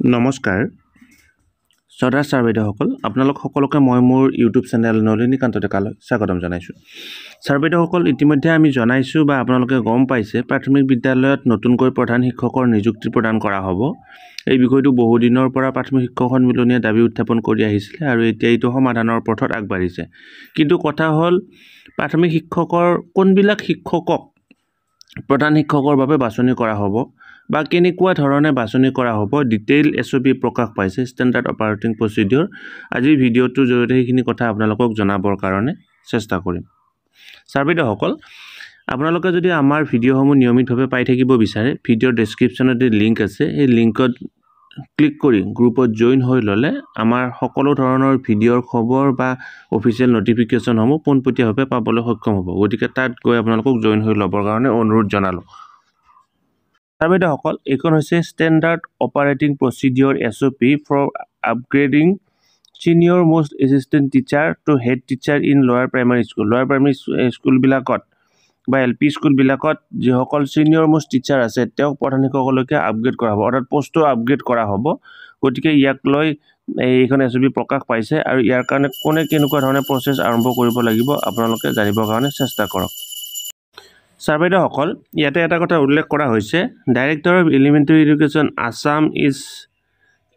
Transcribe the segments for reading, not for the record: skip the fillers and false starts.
নমস্কাৰ শ্ৰদ্ধাৰ ছাৰ বাইদেউসকল আপোনালোক সকলোকে মই মোৰ ইউটিউব চেনেল নলিনীকান্ত ডেকালৈ স্বাগতম জনাইছোঁ। ছাৰ বাইদেউসকল ইতিমধ্যে আমি জনাইছোঁ বা আপোনালোকে গম পাইছে প্ৰাথমিক বিদ্যালয়ত নতুনকৈ প্ৰধান শিক্ষকৰ নিযুক্তি প্ৰদান কৰা হ'ব। এই বিষয়টো বহুদিনৰ পৰা প্ৰাথমিক শিক্ষক সন্মিলনীয়ে দাবী উত্থাপন কৰি আহিছিলে আৰু এতিয়া এইটো সমাধানৰ পথত আগবাঢ়িছে। কিন্তু কথা হ'ল প্ৰাথমিক শিক্ষকৰ কোনবিলাক শিক্ষকক প্ৰধান শিক্ষকৰ বাবে বাছনি কৰা হ'ব বা কেনেকুৱা ধৰণে বাছনি কৰা হ'ব ডিটেইল SOP প্ৰকাশ পাইছে ষ্টেণ্ডাৰ্ড অপাৰেটিং প্ৰচিডিউৰ। আজিৰ ভিডিঅ'টোৰ জৰিয়তে সেইখিনি কথা আপোনালোকক জনাবৰ কাৰণে চেষ্টা কৰিম। ছাৰ বাইদেউসকল আপোনালোকে যদি আমাৰ ভিডিঅ'সমূহ নিয়মিতভাৱে পাই থাকিব বিচাৰে ভিডিঅ'ৰ ডেছক্ৰিপশ্যনতে লিংক আছে, সেই লিংকত ক্লিক কৰি গ্ৰুপত জইন হৈ ল'লে আমাৰ সকলো ধৰণৰ ভিডিঅ'ৰ খবৰ বা অফিচিয়েল নটিফিকেশ্যনসমূহ পোনপটীয়াভাৱে পাবলৈ সক্ষম হ'ব। গতিকে তাত গৈ আপোনালোকক জইন হৈ ল'বৰ কাৰণে অনুৰোধ জনালোঁ। ছাৰ বাইদেউসকল এইখন হৈছে standard operating procedure SOP for upgrading senior most assistant teacher to head teacher in lower primary school. Lower primary স্কুলবিলাকত বা LP স্কুলবিলাকত যিসকল ছিনিয়ৰ মোষ্ট টিচাৰ আছে তেওঁক প্ৰধান শিক্ষকলৈকে আপগ্ৰেড কৰা হ'ব, অৰ্থাৎ পষ্টটো আপগ্ৰেড কৰা হ'ব। গতিকে ইয়াক লৈ এইখন SOP প্ৰকাশ পাইছে আৰু ইয়াৰ কাৰণে কোনে কেনেকুৱা ধৰণে প্ৰচেছ আৰম্ভ কৰিব লাগিব আপোনালোকে জানিবৰ কাৰণে চেষ্টা কৰক। ছাৰ বাইদেউসকল ইয়াতে এটা কথা উল্লেখ কৰা হৈছে, director of elementary education Assam is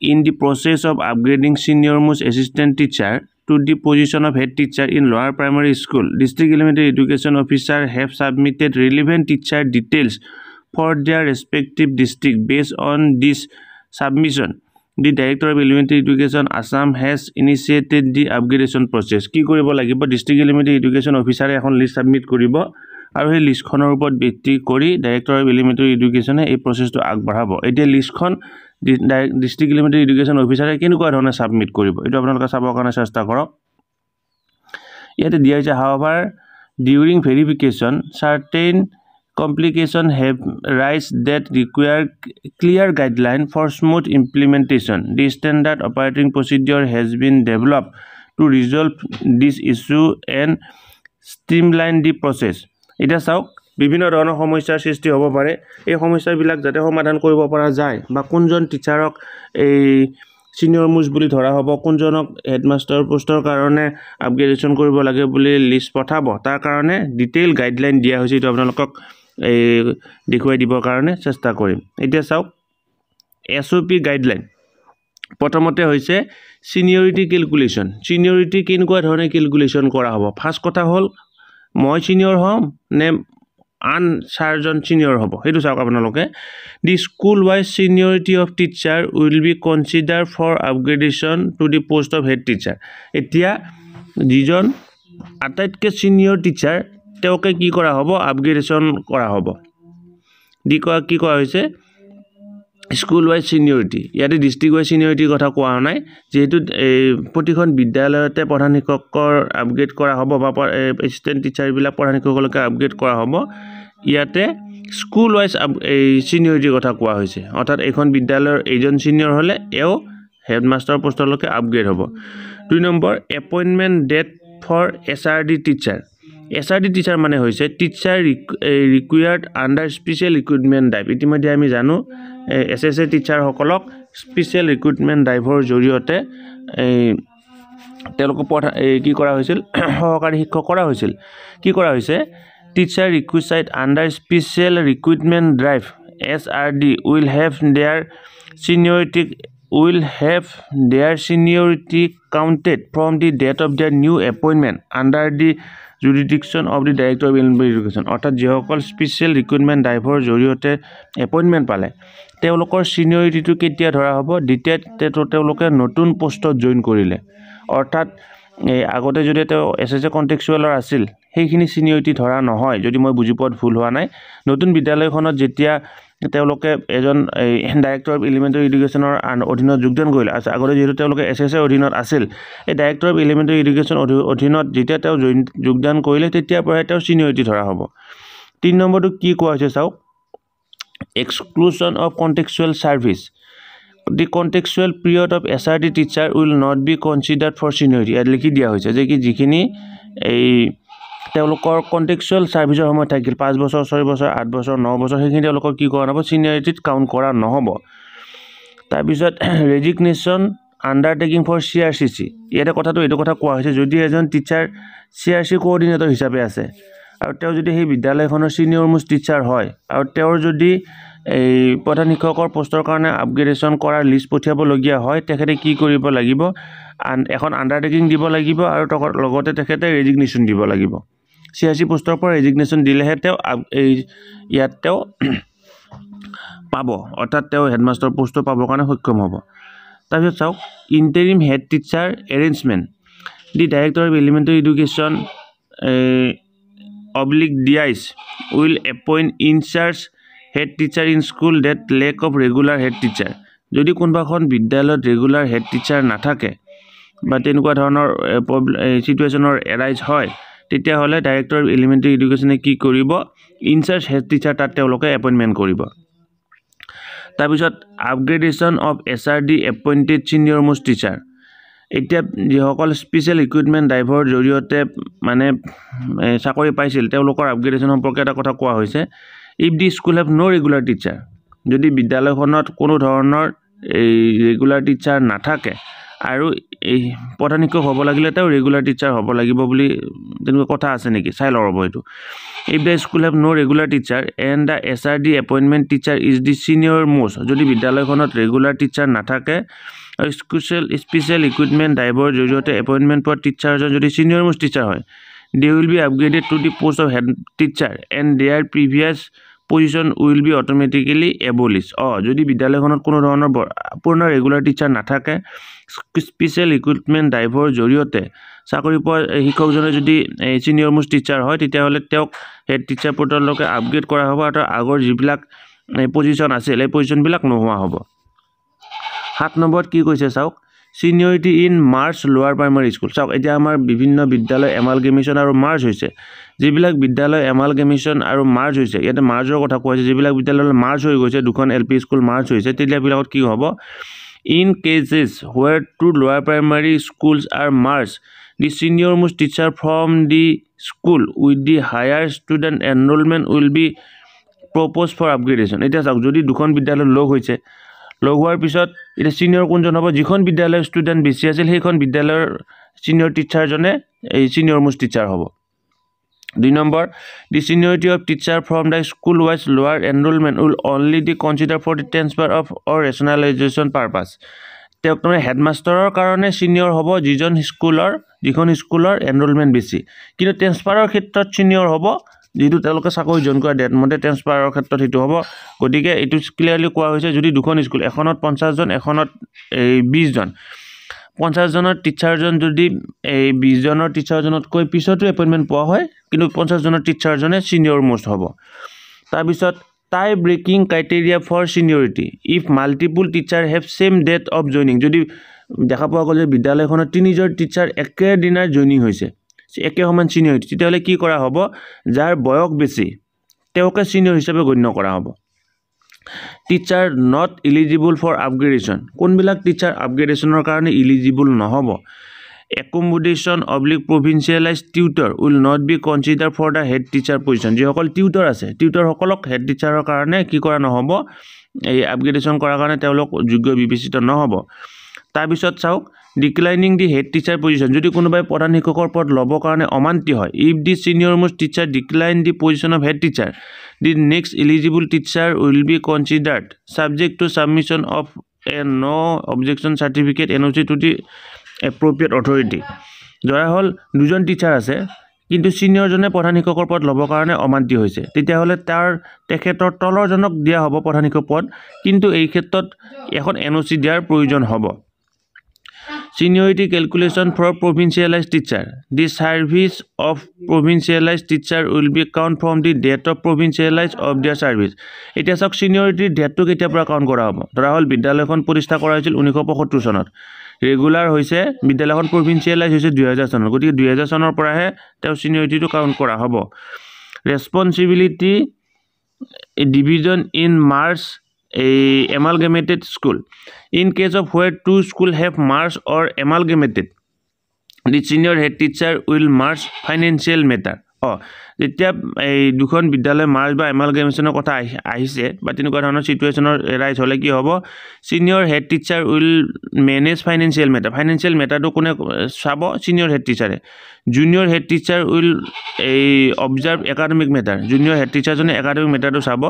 in the process of upgrading senior most assistant teacher to the position of head teacher in lower primary school. District Elementary Education Officer have submitted relevant teacher details for their respective district. Based on this submission, the Director of Elementary Education Assam has initiated the upgradation process. কি কৰিব লাগিব, District Elementary Education Officer এখন list submit কৰিব আৰু সেই লিষ্টখনৰ ওপৰত ভিত্তি কৰি Director of Elementary Education এই প্ৰচেছটো আগবঢ়াব। এতিয়া লিষ্টখন ডিষ্ট্ৰিক্ট এলিমেণ্টাৰী এডুকেশ্যন অফিচাৰে কেনেকুৱা ধৰণে ছাবমিট কৰিব এইটো আপোনালোকে চাবৰ কাৰণে চেষ্টা কৰক। ইয়াতে দিয়া হৈছে however during verification certain complications have arisen that require clear guideline for smooth implementation. The standard operating procedure has been developed to resolve this issue and streamline the process. এতিয়া চাওক বিভিন্ন ধৰণৰ সমস্যাৰ সৃষ্টি হ'ব পাৰে, এই সমস্যাবিলাক যাতে সমাধান কৰিব পৰা যায় বা কোনজন টিচাৰক এই ছিনিয়ৰ মোষ্ট বুলি ধৰা হ'ব, কোনজনক হেডমাষ্টাৰ পোষ্টৰ কাৰণে আপগ্ৰেডেশ্যন কৰিব লাগে বুলি লিষ্ট পঠাব, তাৰ কাৰণে ডিটেইল গাইডলাইন দিয়া হৈছে। এইটো আপোনালোকক দেখুৱাই দিবৰ কাৰণে চেষ্টা কৰিম। এতিয়া চাওক SOP গাইডলাইন প্ৰথমতে হৈছে ছিনিয়ৰিটি কেলকুলেশ্যন। ছিনিয়ৰিটি কেনেকুৱা ধৰণে কেলকুলেশ্যন কৰা হ'ব। ফাৰ্ষ্ট কথা হ'ল মই ছিনিয়ৰ হ'ম নে আন চাৰজন ছিনিয়ৰ হ'ব সেইটো চাওক আপোনালোকে। The school wise seniority of teacher will be consider for upgradation to the post of head teacher. এতিয়া যিজন আটাইতকৈ ছিনিয়ৰ টিচাৰ তেওঁকে কি কৰা হ'ব, আপগ্ৰেডেশ্যন কৰা হ'ব। কি কোৱা হৈছে স্কুল ৱাইজ ছিনিয়ৰিটি, ইয়াতে ডিষ্ট্ৰিক্ট ৱাইজ ছিনিয়ৰিটিৰ কথা কোৱা নাই, যিহেতু প্ৰতিখন বিদ্যালয়তে প্ৰধান শিক্ষকৰ আপগ্ৰেড কৰা হ'ব বা এছিষ্টেণ্ট টিচাৰবিলাক প্ৰধান শিক্ষকলৈকে আপগ্ৰেড কৰা হ'ব। ইয়াতে স্কুল ৱাইজ এই ছিনিয়ৰিটিৰ কথা কোৱা হৈছে, অৰ্থাৎ এইখন বিদ্যালয়ৰ এইজন ছিনিয়ৰ হ'লে এওঁ হেডমাষ্টাৰ পোষ্টলৈকে আপগ্ৰেড হ'ব। 2 number appointment date for SRD teacher. SRD teacher মানে হৈছে teacher required under special recruitment drive. ইতিমধ্যে আমি জানো SSA টিচাৰসকলক স্পেচিয়েল ৰিক্ৰুইটমেণ্ট ড্ৰাইভৰ জৰিয়তে তেওঁলোকক কি কৰা হৈছিল, সহকাৰী শিক্ষক কৰা হৈছিল। কি কৰা হৈছে, teacher required under special recruitment drive SRD will have their seniority counted from the date of their new appointment under the jurisdiction of the Director of Elementary Education. অৰ্থাৎ যিসকল স্পেচিয়েল ৰিক্ৰুইটমেণ্ট ড্ৰাইভৰ জৰিয়তে এপইণ্টমেণ্ট পালে তেওঁলোকৰ ছিনিয়ৰিটিটো কেতিয়া ধৰা হ'ব, যেতিয়া তেওঁলোকে নতুন পোষ্টত জইন কৰিলে। অৰ্থাৎ আগতে যদি তেওঁ SSA কণ্টেক্সুৱেলৰ আছিল সেইখিনি ছিনিয়ৰিটি ধৰা নহয়, যদি মই বুজি পোৱাত ভুল হোৱা নাই। নতুন বিদ্যালয়খনত যেতিয়া তেওঁলোকে এজন ডাইৰেক্টৰ অফ এলিমেণ্টাৰী এডুকেশ্যনৰ অধীনত যোগদান কৰিলে, আগতে যিহেতু তেওঁলোকে SSA অধীনত আছিল, এই ডাইৰেক্টৰ অফ এলিমেণ্টাৰী এডুকেশ্যন অধীনত যেতিয়া তেওঁ যোগদান কৰিলে তেতিয়াৰ পৰাই তেওঁৰ ছিনিয়ৰিটি ধৰা হ'ব। 3 নম্বৰটো কি কোৱা হৈছে চাওক, exclusion of contractual service. The contextual period of SRD teacher will not be considered for seniority. ইয়াত লিখি দিয়া হৈছে যে কি যিখিনি এই তেওঁলোকৰ কণ্টেক্সুৱেল ছাৰ্ভিচৰ সময় থাকিল 5 বছৰ 6 বছৰ 8 বছৰ 9 বছৰ সেইখিনি তেওঁলোকৰ কি কৰা নহ'ব, ছিনিয়ৰিটিত কাউণ্ট কৰা নহ'ব। তাৰপিছত ৰেজিগনেশ্যন আণ্ডাৰটেকিং ফৰ CRCC ইয়াতে কথাটো এইটো কথা কোৱা হৈছে যদি এজন টিচাৰ CRC কোঅৰ্ডিনেটৰ হিচাপে আছে আৰু তেওঁ যদি সেই বিদ্যালয়খনৰ সিনিয়ৰ মোষ্ট টিচাৰ হয় আৰু তেওঁৰ যদি এই প্ৰধান শিক্ষকৰ পোষ্টৰ কাৰণে আপগ্ৰেডেশ্যন কৰাৰ লিষ্ট পঠিয়াবলগীয়া হয় তেখেতে কি কৰিব লাগিব এখন আণ্ডাৰটেকিং দিব লাগিব আৰু লগতে তেখেতে ৰেজিগনেশ্যন দিব লাগিব CRC পোষ্টৰ পৰা ৰেজিগনেশ্যন দিলেহে তেওঁ এই ইয়াত তেওঁ পাব অৰ্থাৎ তেওঁ হেডমাষ্টাৰ পোষ্টটো পাবৰ কাৰণে সক্ষম হ'ব তাৰপিছত চাওক interim head teacher arrangement the director of elementary education DICE will appoint in charge head teacher in school that lack of regular head teacher যদি কোনোবাখন বিদ্যালয়ত ৰেগুলাৰ হেড টিচাৰ নাথাকে বা তেনেকুৱা ধৰণৰ সিচুৱেশ্যনৰ এৰাইজ হয় তেতিয়াহ'লে ডাইৰেক্টৰ অফ এলিমেণ্টাৰী এডুকেশ্যনে কি কৰিব ইনচাৰ্জ হেড টিচাৰ তাত তেওঁলোকে এপইণ্টমেণ্ট কৰিব তাৰপিছত upgradation of SRD appointed senior most teacher এতিয়া যিসকল স্পেচিয়েল ইকুইপমেণ্ট ড্ৰাইভৰ জৰিয়তে মানে চাকৰি পাইছিল তেওঁলোকৰ আপগ্ৰেডেশ্যন সম্পৰ্কে এটা কথা কোৱা হৈছে if the school have no regular teacher যদি বিদ্যালয়খনত কোনো ধৰণৰ এই ৰেগুলাৰ টিচাৰ নাথাকে আৰু এই প্ৰধান শিক্ষক হ'ব লাগিলে তেওঁ ৰেগুলাৰ টিচাৰ হ'ব লাগিব বুলি তেনেকুৱা কথা আছে নেকি চাই ল'ব এইটো if the school have no regular teacher and the SRD appointment teacher is the senior most যদি বিদ্যালয়খনত ৰেগুলাৰ টিচাৰ নাথাকে আৰু স্পেচিয়েল ইকুইপমেণ্ট ড্ৰাইভৰ জৰিয়তে এপইণ্টমেণ্ট পোৱা টিচাৰজন যদি ছিনিয়ৰ মোষ্ট টিচাৰ হয় they will be upgraded to the post of head teacher and their previous position will be automatically abolished যদি বিদ্যালয়খনত কোনো ধৰণৰ পূৰ্ণ ৰেগুলাৰ টিচাৰ নাথাকে স্পেচিয়েল ইকুইপমেণ্ট ড্ৰাইভৰ জৰিয়তে চাকৰি পোৱা শিক্ষকজনে যদি ছিনিয়ৰ মোষ্ট টিচাৰ হয় তেতিয়াহ'লে তেওঁক হেড টিচাৰ পদলৈকে আপগ্ৰেড কৰা হ'ব আৰু আগৰ যিবিলাক পজিশ্যন আছিল এই পজিশ্যনবিলাক নোহোৱা হ'ব 7 নম্বৰত কি কৈছে চাওক Seniority in March Lower Primary School. চাওক এতিয়া আমাৰ বিভিন্ন বিদ্যালয় এমালগেমেশ্যন আৰু মাৰ্জ হৈছে যিবিলাক বিদ্যালয় এমালগেমেশ্যন আৰু মাৰ্জ হৈছে ইয়াতে মাৰ্জৰ কথা কোৱা হৈছে যিবিলাক বিদ্যালয় মাৰ্জ হৈ গৈছে দুখন LP স্কুল মাৰ্জ হৈছে তেতিয়াবিলাকত কি হ'ব in cases where two lower primary schools are merged the senior most teacher from the school with the higher student enrollment will be proposed for upgradation এতিয়া চাওক যদি দুখন বিদ্যালয় লগ হৈছে লগ হোৱাৰ পিছত এটা সিনিয়ৰ কোনজন হ'ব যিখন বিদ্যালয়ৰ ষ্টুডেণ্ট বেছি আছিল সেইখন বিদ্যালয়ৰ সিনিয়ৰ টিচাৰজনে এই সিনিয়ৰ মোষ্ট টিচাৰ হ'ব 2 number the seniority of teacher from the school wise lower enrollment will only be considered for the transfer of or rationalization purpose তেওঁক মানে হেডমাষ্টাৰৰ কাৰণে সিনিয়ৰ হ'ব যিখন স্কুলৰ এনৰোলমেণ্ট বেছি কিন্তু ট্ৰান্সফাৰৰ ক্ষেত্ৰত সিনিয়ৰ হ'ব যেটো তেওঁলোকে চাকৰি জইন কৰা ডেট মতে ট্ৰান্সফাৰৰ ক্ষেত্ৰত হেতু হ'ব গতিকে এটো ক্লিয়াৰলি কোৱা হৈছে যদি দুখন স্কুল এখনত 50 জন এখনত 20 জন 50 জনৰ টিচাৰজন যদি এই 20 জনৰ টিচাৰজনত কৈ পিছতো এপইন্টমেন্ট পোৱা হয় কিন্তু 50 জনৰ টিচাৰজনে সিনিয়ৰ মোষ্ট হ'ব তাৰ পিছত tie breaking criteria for seniority if multiple teacher have same date of joining যদি দেখা পোৱা গ'ল যে বিদ্যালয়খনত তিনিজন টিচাৰ একে দিনাৰ জয়নিং হৈছে একে সমান সিনিয়ৰিটি তেতিয়াহ'লে কি কৰা হ'ব যাৰ বয়স বেছি তেওঁকে সিনিয়ৰ হিচাপে গণ্য কৰা হ'ব teacher not eligible for upgradation কোনবিলাক টিচাৰ আপগ্ৰেডেশ্যনৰ কাৰণে এলিজিবল নহ'ব accommodation oblique provincialized tutor will not be considered for the head teacher position যিসকল টিউটৰ আছে টিউটৰ সকলক হেড টিচাৰৰ কাৰণে কি কৰা নহ'ব এই আপগ্ৰেডেশ্যন কৰাৰ কাৰণে তেওঁলোক যোগ্য বিবেচিত নহ'ব তাৰ পিছত চাওক declining the head teacher position যদি কোনোবাই প্ৰধান শিক্ষকৰ পদ ল'ব কাৰণে অমান্তি হয় if the senior most teacher decline the position of head teacher the next eligible teacher will be considered subject to submission of a no objection certificate NOC to the appropriate authority জৰা হল দুজন teacher আছে কিন্তু সিনিয়ৰজনে প্ৰধান শিক্ষকৰ পদ ল'ব কাৰণে অমান্তি হৈছে তেতিয়াহ'লে তেখেতৰ তলৰজনক দিয়া হ'ব প্ৰধান শিক্ষক পদ কিন্তু এই ক্ষেত্ৰত এখন NOC দিয়াৰ প্ৰয়োজন হ'ব Seniority calculation for provincialized teacher. The service of provincialized teacher will be count from the date of provincialized of their service. এতিয়া চাওক seniority date টো কেতিয়া পৰা কাউন্ট কৰা হ'ব ধৰা হল বিদ্যালয়খন প্ৰতিষ্ঠা কৰা হৈছিল 1975 চনত ৰেগুলাৰ হৈছে বিদ্যালয়খন provincialized হৈছে 2000 চনত গতিকে 2000 চনৰ পৰাহে তেওঁ seniority টো কাউন্ট কৰা হ'ব responsibility division in March a amalgamated school in case of where two schools have merged or amalgamated the senior head teacher will merge financial matter যেতিয়া এই দুখন বিদ্যালয় মাৰ্জ বা এমালগেমেশ্যনৰ কথা আহিছে বা তেনেকুৱা ধৰণৰ চিটুৱেশ্যনৰ ৰাইজ হ'লে কি হ'ব senior head teacher will manage financial মেটাৰটো কোনে চাব ছিনিয়ৰ হেড টিচাৰে জুনিয়ৰ হেড টিচাৰ উইল এই observe academic matter junior head টিচাৰজনে একাডেমিক মেটাৰটো চাব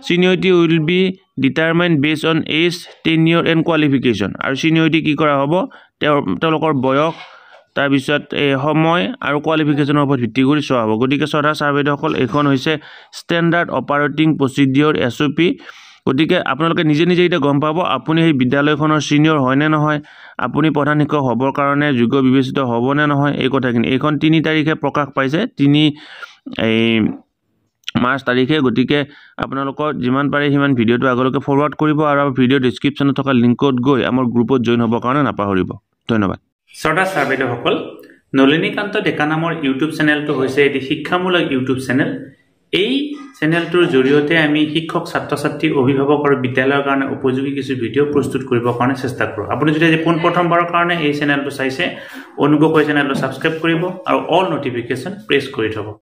seniority will be determine based on age tenure and qualification আৰু ছিনিয়ৰিটি কি কৰা হ'ব তেওঁলোকৰ বয়স তাৰপিছত এই সময় আৰু কোৱালিফিকেশ্যনৰ ওপৰত ভিত্তি কৰি চোৱা হ'ব গতিকে শ্ৰদ্ধা ছাৰ বাইদেউসকল এইখন হৈছে ষ্টেণ্ডাৰ্ড অপাৰেটিং প্ৰচিডিঅ'ৰ SOP গতিকে আপোনালোকে নিজে নিজে এতিয়া গম পাব আপুনি সেই বিদ্যালয়খনৰ ছিনিয়ৰ হয় নে নহয় আপুনি প্ৰধান শিক্ষক হ'বৰ কাৰণে যোগ্য বিবেচিত হ'ব নে নহয় এই কথাখিনি এইখন 3 তাৰিখে প্ৰকাশ পাইছে 3 মাৰ্চ তাৰিখে গতিকে আপোনালোকৰ যিমান পাৰে সিমান ভিডিঅ'টো আগলৈকে ফৰৱাৰ্ড কৰিব আৰু ভিডিঅ' ডেছক্ৰিপশ্যনত থকা লিংকত গৈ আমাৰ গ্ৰুপত জইন হ'বৰ কাৰণে নাপাহৰিব ধন্যবাদ শ্ৰদ্ধা ছাৰ বাইদেউসকল নলিনীকান্ত ডেকা নামৰ ইউটিউব চেনেলটো হৈছে এটি শিক্ষামূলক ইউটিউব চেনেল এই চেনেলটোৰ জৰিয়তে আমি শিক্ষক ছাত্ৰ ছাত্ৰী অভিভাৱক আৰু বিদ্যালয়ৰ কাৰণে উপযোগী কিছু ভিডিঅ' প্ৰস্তুত কৰিবৰ কাৰণে চেষ্টা কৰোঁ আপুনি যদি আজি প্ৰথমবাৰৰ কাৰণে এই চেনেলটো চাইছে অনুগ্ৰহ কৰি চেনেলটো ছাবস্ক্ৰাইব কৰিব আৰু অল নটিফিকেশ্যন প্ৰেছ কৰি থ'ব